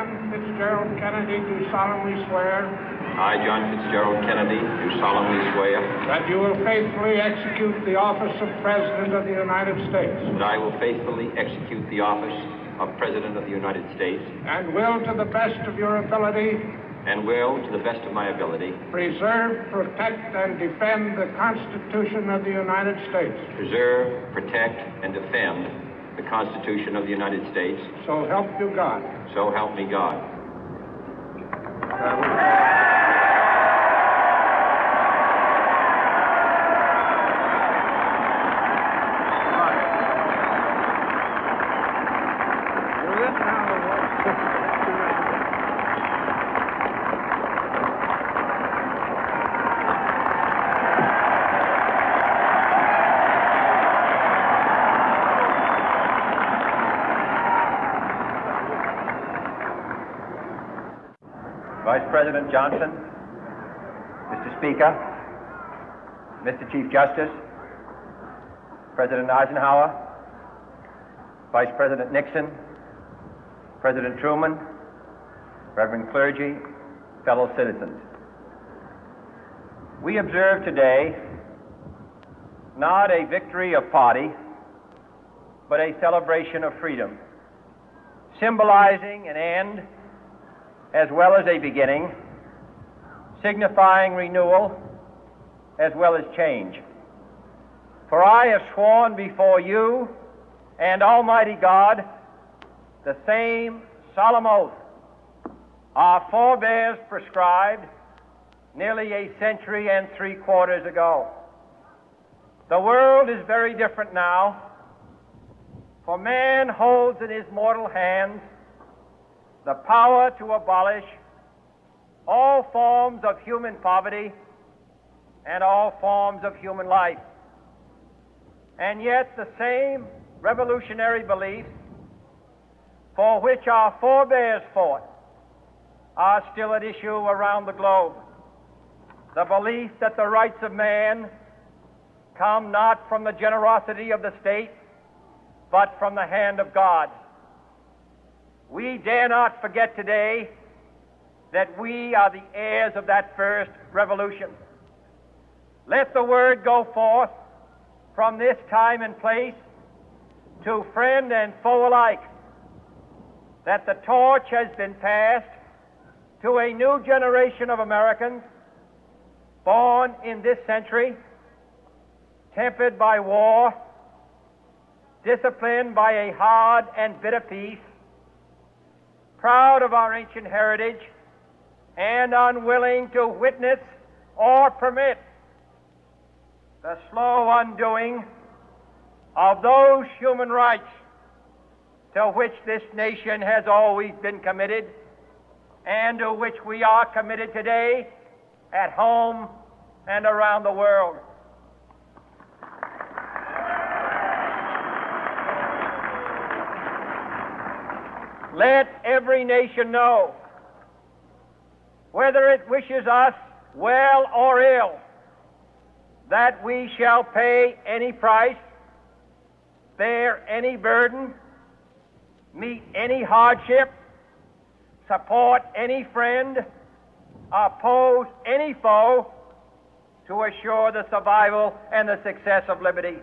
John Fitzgerald Kennedy, do solemnly swear I, John Fitzgerald Kennedy, do solemnly swear that you will faithfully execute the office of President of the United States that I will faithfully execute the office of President of the United States and will, to the best of your ability, and will, to the best of my ability, preserve, protect, and defend the Constitution of the United States. preserve, protect, and defend the Constitution of the United States. So help you God. So help me God. Vice President Johnson, Mr. Speaker, Mr. Chief Justice, President Eisenhower, Vice President Nixon, President Truman, Reverend clergy, fellow citizens. We observe today not a victory of party, but a celebration of freedom, symbolizing an end as well as a beginning, signifying renewal as well as change. For I have sworn before you and Almighty God the same solemn oath our forebears prescribed nearly a century and 3/4 ago. The world is very different now, for man holds in his mortal hands the power to abolish all forms of human poverty and all forms of human life. And yet the same revolutionary beliefs for which our forebears fought are still at issue around the globe. The belief that the rights of man come not from the generosity of the state, but from the hand of God. We dare not forget today that we are the heirs of that first revolution. Let the word go forth from this time and place to friend and foe alike that the torch has been passed to a new generation of Americans born in this century, tempered by war, disciplined by a hard and bitter peace, proud of our ancient heritage, and unwilling to witness or permit the slow undoing of those human rights to which this nation has always been committed and to which we are committed today at home and around the world. Let every nation know, whether it wishes us well or ill, that we shall pay any price, bear any burden, meet any hardship, support any friend, oppose any foe to assure the survival and the success of liberty.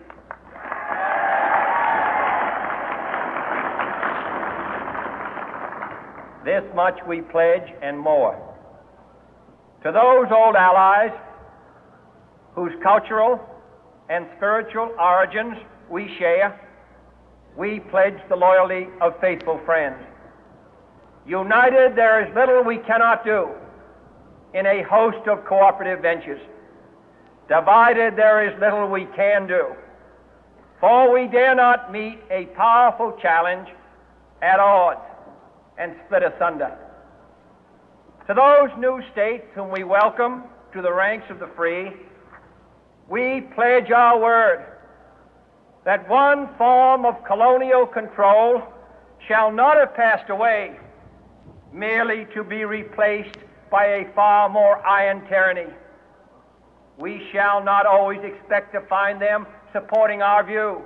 This much we pledge and more. To those old allies whose cultural and spiritual origins we share, we pledge the loyalty of faithful friends. United, there is little we cannot do in a host of cooperative ventures. Divided, there is little we can do, for we dare not meet a powerful challenge at odds and split asunder. To those new states whom we welcome to the ranks of the free, we pledge our word that one form of colonial control shall not have passed away merely to be replaced by a far more iron tyranny. We shall not always expect to find them supporting our view,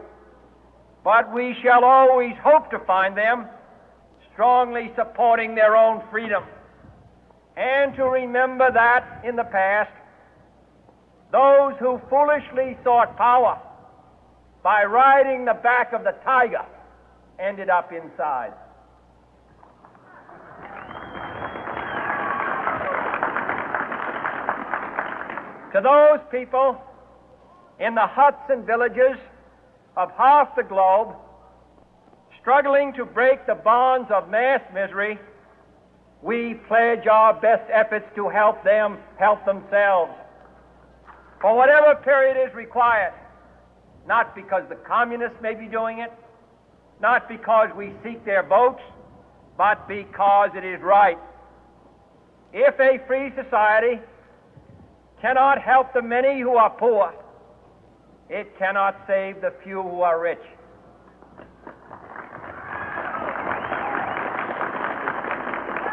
but we shall always hope to find them strongly supporting their own freedom, and to remember that in the past, those who foolishly sought power by riding the back of the tiger ended up inside. To those people in the huts and villages of half the globe struggling to break the bonds of mass misery, we pledge our best efforts to help them help themselves for whatever period is required, not because the communists may be doing it, not because we seek their votes, but because it is right. If a free society cannot help the many who are poor, it cannot save the few who are rich.